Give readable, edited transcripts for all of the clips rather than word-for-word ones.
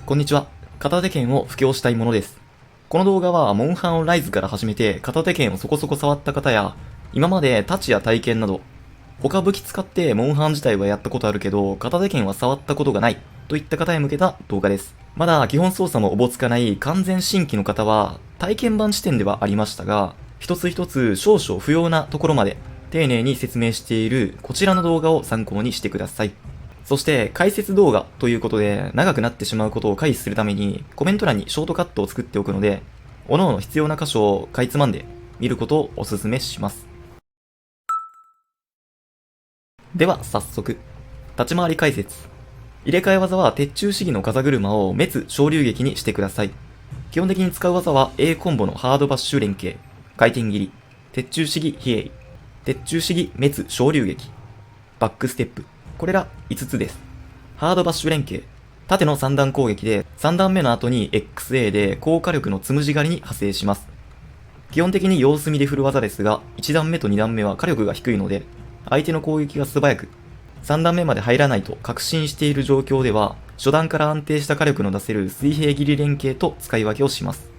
こんにちは。片手剣を布教したいものです。この動画はモンハンライズから始めて片手剣をそこそこ触った方や、今まで太刀や体験など、他武器使ってモンハン自体はやったことあるけど、片手剣は触ったことがないといった方へ向けた動画です。まだ基本操作もおぼつかない完全新規の方は、体験版時点ではありましたが、一つ一つ少々不要なところまで丁寧に説明しているこちらの動画を参考にしてください。そして解説動画ということで長くなってしまうことを回避するためにコメント欄にショートカットを作っておくので、各々必要な箇所をかいつまんで見ることをお勧めします。では早速、立ち回り解説。入れ替え技は鉄柱主義の風車を滅昇竜撃にしてください。基本的に使う技は A コンボのハードバッシュ連携、回転切り、鉄柱主義比叡、鉄柱主義滅昇竜撃、バックステップ、これら5つです。ハードバッシュ連携。縦の3段攻撃で3段目の後に XA で高火力のつむじ狩りに派生します。基本的に様子見で振る技ですが、1段目と2段目は火力が低いので、相手の攻撃が素早く、3段目まで入らないと確信している状況では、初段から安定した火力の出せる水平切り連携と使い分けをします。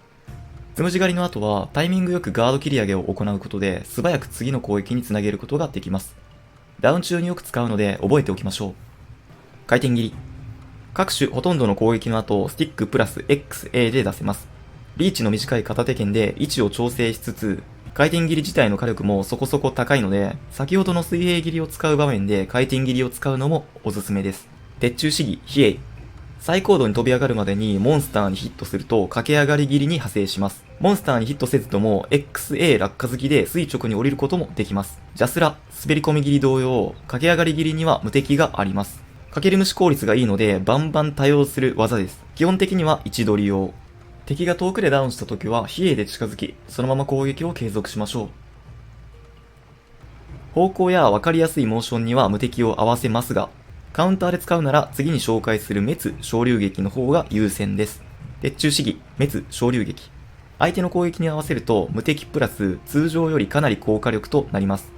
つむじ狩りの後はタイミングよくガード切り上げを行うことで素早く次の攻撃につなげることができます。ダウン中によく使うので覚えておきましょう。回転切り。各種ほとんどの攻撃の後、スティックプラス XA で出せます。リーチの短い片手剣で位置を調整しつつ、回転切り自体の火力もそこそこ高いので、先ほどの水平切りを使う場面で回転切りを使うのもおすすめです。鉄柱主義、比叡。最高度に飛び上がるまでにモンスターにヒットすると駆け上がり切りに派生します。モンスターにヒットせずとも XA 落下好きで垂直に降りることもできます。ジャスラ、滑り込み切り同様、駆け上がり切りには無敵があります。かける無視効率がいいのでバンバン多用する技です。基本的には位置取り用。敵が遠くでダウンした時は比叡で近づき、そのまま攻撃を継続しましょう。方向や分かりやすいモーションには無敵を合わせますが、カウンターで使うなら次に紹介する滅昇竜撃の方が優先です。鉄柱主義、滅昇竜撃。相手の攻撃に合わせると無敵プラス通常よりかなり高火力となります。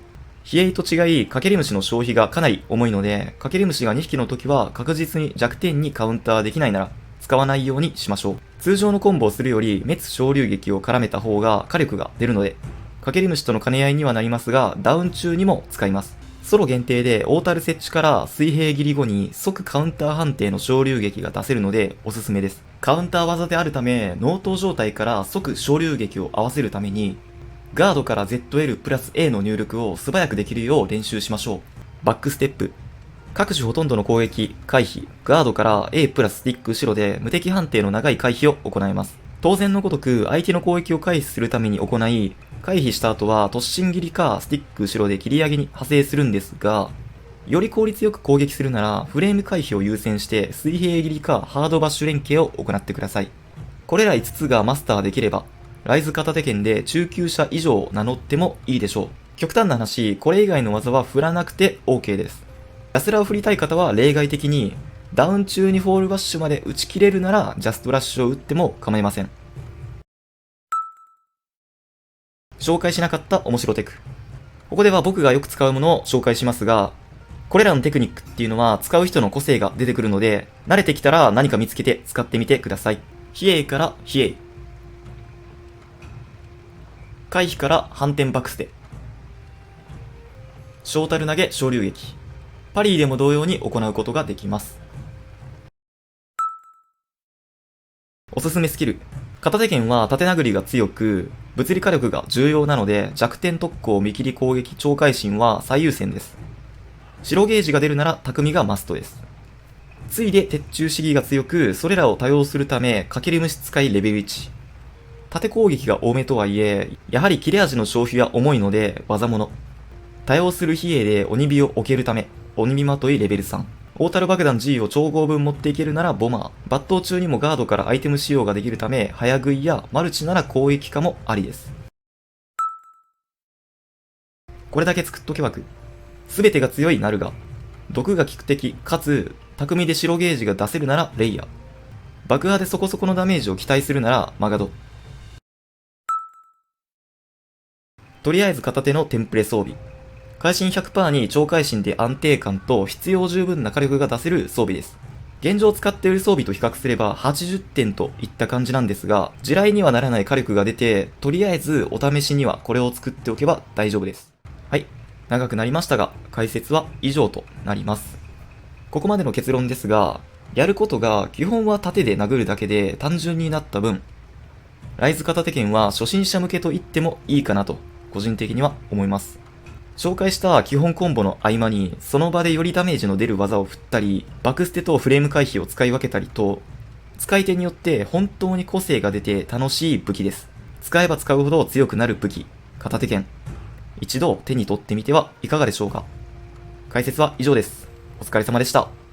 比叡と違い、かけり虫の消費がかなり重いので、かけり虫が2匹の時は確実に弱点にカウンターできないなら使わないようにしましょう。通常のコンボをするより滅昇竜撃を絡めた方が火力が出るので、かけり虫との兼ね合いにはなりますが、ダウン中にも使います。ソロ限定でオータル設置から水平切り後に即カウンター判定の昇竜撃が出せるのでおすすめです。カウンター技であるため、納刀状態から即昇竜撃を合わせるために、ガードから ZL プラス A の入力を素早くできるよう練習しましょう。バックステップ。各種ほとんどの攻撃、回避、ガードから A プラススティック後ろで無敵判定の長い回避を行います。当然のごとく相手の攻撃を回避するために行い、回避した後は突進切りかスティック後ろで切り上げに派生するんですが、より効率よく攻撃するならフレーム回避を優先して水平切りかハードバッシュ連携を行ってください。これら5つがマスターできれば、ライズ片手剣で中級者以上を名乗ってもいいでしょう。極端な話、これ以外の技は振らなくて OK です。ジャスラを振りたい方は例外的に、ダウン中にフォールバッシュまで打ち切れるならジャストラッシュを打っても構いません。紹介しなかった面白テク。ここでは僕がよく使うものを紹介しますが、これらのテクニックっていうのは使う人の個性が出てくるので、慣れてきたら何か見つけて使ってみてください。比叡から比叡。回避から反転バックステ。小樽投げ昇竜撃。パリーでも同様に行うことができます。おすすめスキル。片手剣は縦殴りが強く、物理火力が重要なので弱点特攻見切り攻撃超会心は最優先です。白ゲージが出るなら匠がマストです。ついで鉄柱主義が強く、それらを多用するため、かける虫使いレベル1。縦攻撃が多めとはいえ、やはり切れ味の消費は重いので技物。多用する比叡で鬼火を置けるため、鬼火まといレベル3。オータル爆弾 G を超合分持っていけるならボマー。抜刀中にもガードからアイテム使用ができるため、早食いやマルチなら攻撃化もありです。これだけ作っとけばく。すべてが強いナルガ。毒が効く敵、かつ、巧みで白ゲージが出せるならレイヤ。爆破でそこそこのダメージを期待するならマガド。とりあえず片手のテンプレ装備。会心 100% に超会心で安定感と必要十分な火力が出せる装備です。現状使っている装備と比較すれば80点といった感じなんですが、地雷にはならない火力が出て、とりあえずお試しにはこれを作っておけば大丈夫です。はい。長くなりましたが、解説は以上となります。ここまでの結論ですが、やることが基本は盾で殴るだけで単純になった分、ライズ片手剣は初心者向けと言ってもいいかなと、個人的には思います。紹介した基本コンボの合間に、その場でよりダメージの出る技を振ったり、バクステとフレーム回避を使い分けたりと、使い手によって本当に個性が出て楽しい武器です。使えば使うほど強くなる武器、片手剣。一度手に取ってみてはいかがでしょうか。解説は以上です。お疲れ様でした。